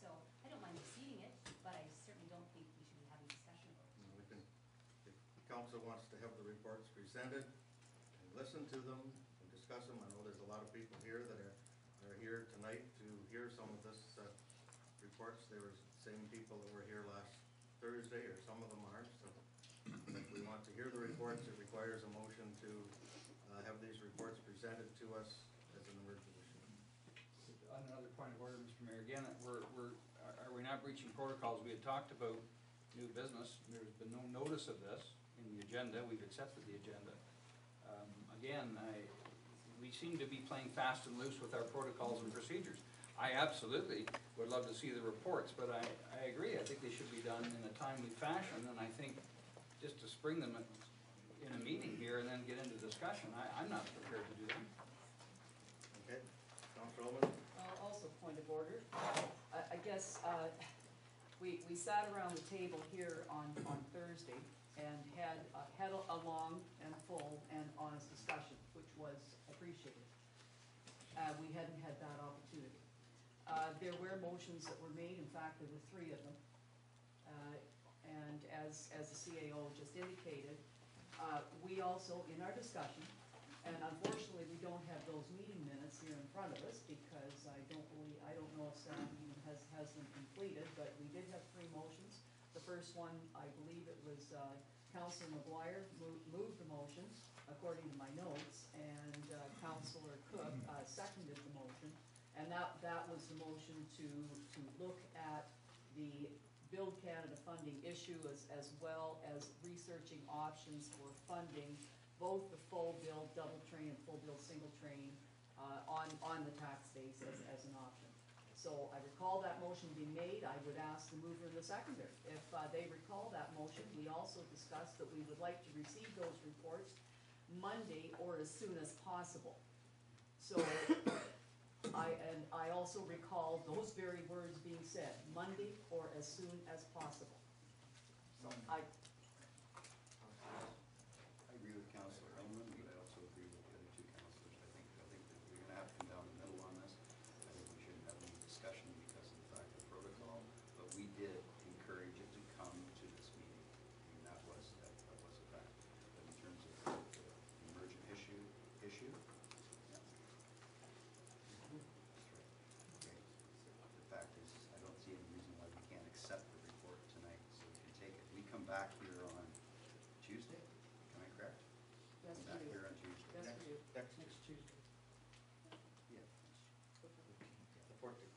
So I don't mind exceeding it, but I certainly don't think we should be having discussion about it. We can, if the council wants to have the reports presented and listen to them and discuss them. I know there's a lot of people here that are here tonight to hear some of this reports. They were the same people that were here last Thursday, or some of them are. So if we want to hear the reports, it requires a motion to have these reports presented to us as an emergency. On another point of order, Mr. Mayor, again, are we not breaching protocols? We had talked about new business. There's been no notice of this in the agenda. We've accepted the agenda. Again, we seem to be playing fast and loose with our protocols and procedures. I absolutely would love to see the reports, but I agree. I think they should be done in a timely fashion, and I think just to spring them in a meeting here and then get into discussion, I'm not prepared to do that. Okay. Councilor Ullman? Also, point of order. I guess we sat around the table here on Thursday and had a long and full and honest discussion, which was appreciated. We hadn't had that opportunity. There were motions that were made. In fact, there were 3 of them. And as the CAO just indicated, we also, in our discussion, and unfortunately we don't have those meeting minutes here in front of us because I don't know if Sam even has them completed, but we did have 3 motions. The first one, I believe it was Councillor McGuire moved the motion, according to my notes, and Councillor Cook seconded the motion, and that was the motion to look at the Build Canada funding issue as well as researching options for funding both the full build double train and full build single train on the tax base as an option. So I recall that motion being made. I would ask the mover and the seconder if they recall that motion. We also discussed that we would like to receive those reports Monday or as soon as possible. So I also recall those very words being said, Monday or as soon as possible. So I agree with Councillor Ullman, but I also agree with the other 2 councillors. I think that we're going to have to come down the middle on this. I think we shouldn't have any discussion because of the fact of protocol, but we did encourage it to come to this meeting, and that was a fact. But in terms of the emergent issue, yeah. That's right. Okay. The fact is, I don't see any reason why we can't accept the report tonight, so we can take it. We come back here on Tuesday. Am I correct? Yes, Come back here on Tuesday. Yes, for you. Next Tuesday. Yeah. The 14th.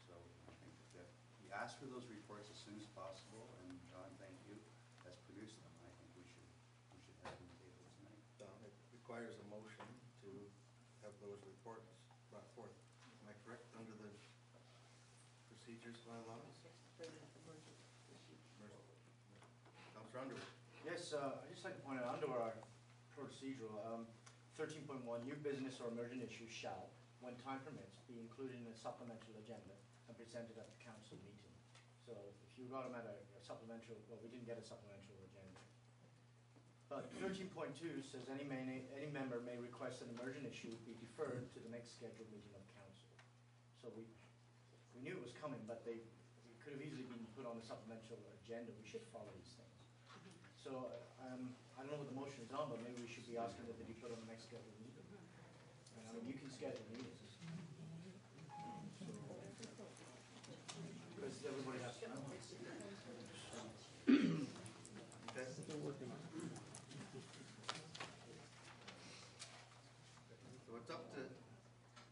So I think that we ask for those reports as soon as possible, and John, thank you, has produced them. I think we should have them tabled tonight. It requires a motion to have those reports brought forth. Am I correct under the procedures bylaws? Councilor Underwood. Yes, I'd just like to point out, under our procedural, 13.1, new business or emergent issues shall, when time permits, be included in a supplemental agenda and presented at the council meeting. So if you got them at a supplemental, well, we didn't get a supplemental agenda. But 13.2 says any member may request an emergent issue be deferred to the next scheduled meeting of council. So we knew it was coming, but it could have easily been put on a supplemental agenda. We should follow these things. So I don't know what the motion is on, but maybe we should be asking that they be put on the next scheduled meeting. I mean, you can schedule meetings. Because everybody has to know. Okay. So it's up to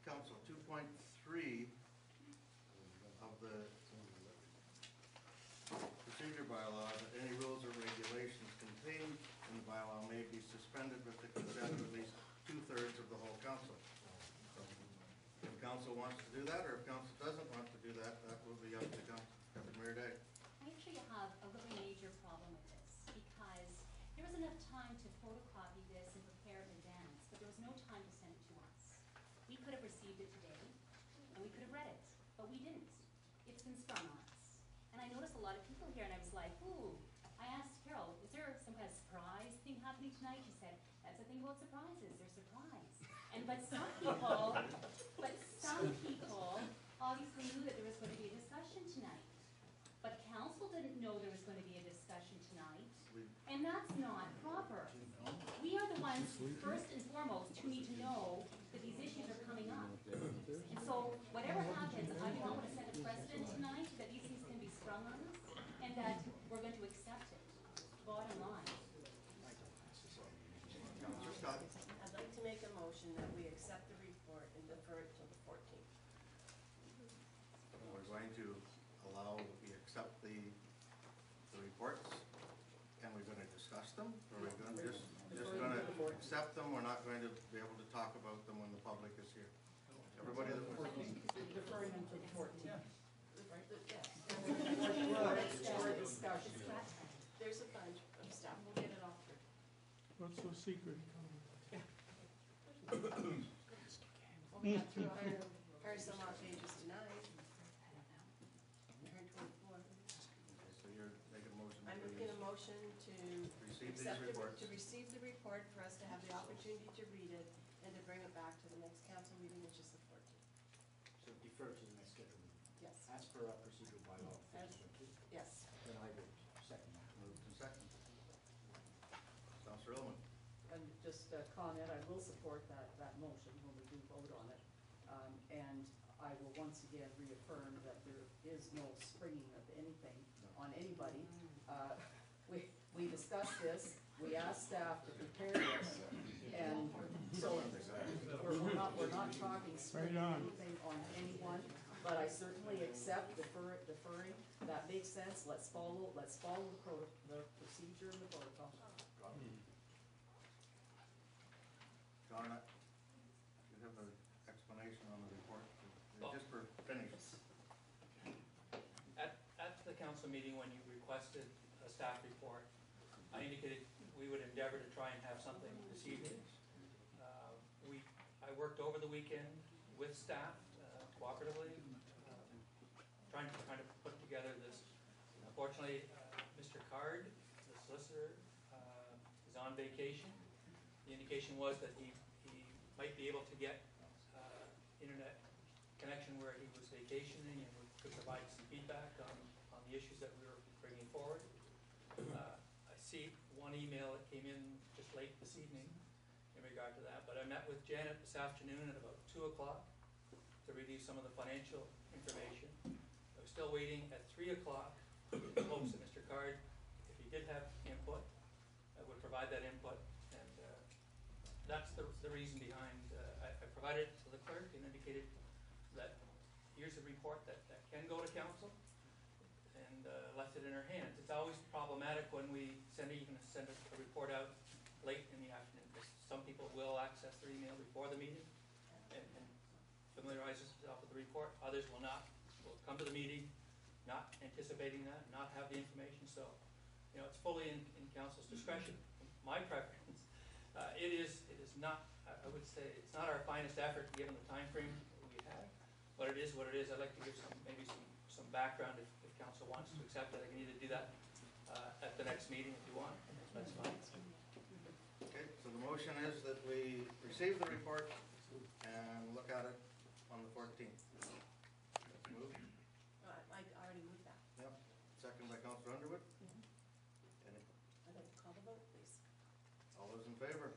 council. 2.3 of the procedure bylaw, that any rules or regulations contained in the bylaw may be suspended with the consent of at least 2/3 of the whole council. So if council wants to do that, or if council doesn't want to do that, that will be up to council. Mayor Day. I actually have a really major problem with this because there was enough time to photocopy this and prepare it in advance, but there was no time to send it to us. We could have received it today and we could have read it, but we didn't. It's been sprung on us. And I noticed a lot of people here and I was like, ooh, I asked Carol, is there some kind of surprise thing happening tonight? She said, that's the thing about surprises, they're surprise. And but some people obviously knew that there was going to be a discussion tonight. But council didn't know there was going to be a discussion tonight, and that's not proper. We are the ones, first and foremost, who need to know that these issues are coming up. And so, whatever happens, I do not want to set a precedent tonight that these things can be sprung on us, and that we're going to accept it, bottom line. Counselor Scott? I'd like to make a motion that we accept the report and defer it till the 14th. We're going to allow, we accept the reports, and we're gonna discuss them, or we're gonna just gonna accept them, we're not going to be able to talk about them when the public is here. Everybody that was, Deferring them to the 14th. Yes. For a discussion. There's a bunch of stuff, we'll get it all through. What's so secret? Well, we got through our some odd pages tonight. 124. so you're making a motion I'm to making a motion to receive these accept, reports. to receive the report, for us to have the opportunity to read it, and to bring it back to the next council meeting, which is the 14th. So defer to the next scheduled meeting. Yes. As per our procedural bylaw. Yes. Then I would second that. Moved and second. Counselor Illman? And just a comment, I will support that motion when we do vote on it. And I will once again reaffirm that there is no springing of anything on anybody. We discussed this, we asked staff to prepare this, and so we're not talking springing Right on. anything on anyone, but I certainly accept deferring, that makes sense, let's follow the procedure and the protocol. John, you have an explanation on the report, just for finish. At the council meeting, when you requested a staff report, I indicated we would endeavor to try and have something this evening. I worked over the weekend with staff cooperatively, trying to put together this. Unfortunately, Mr. Card, the solicitor, is on vacation. The indication was that he might be able to get internet connection where he was vacationing, and we could provide some feedback on the issues that we were bringing forward. I see one email that came in just late this evening in regard to that, but I met with Janet this afternoon at about 2 o'clock to review some of the financial information. I was still waiting at 3 o'clock in hopes that Mr. Card, if he did have input, would provide that input, and that's the reason behind, I provided it to the clerk and indicated that here's a report that can go to council, and left it in her hands. It's always problematic when we send a report out late in the afternoon, because some people will access their email before the meeting and familiarize themselves with the report. Others will not, will come to the meeting not anticipating that, not have the information. So, it's fully in council's discretion. My preference, it is not, I would say, it's not our finest effort given the time frame we have, but it is what it is. I'd like to give maybe some background if council wants to accept it. I can either do that at the next meeting if you want. That's fine. Okay, so the motion is that we receive the report and look at it on the 14th. Let's move. I already moved that. Yep. Second by Councilor Underwood. I'd like to call the vote, please. All those in favor?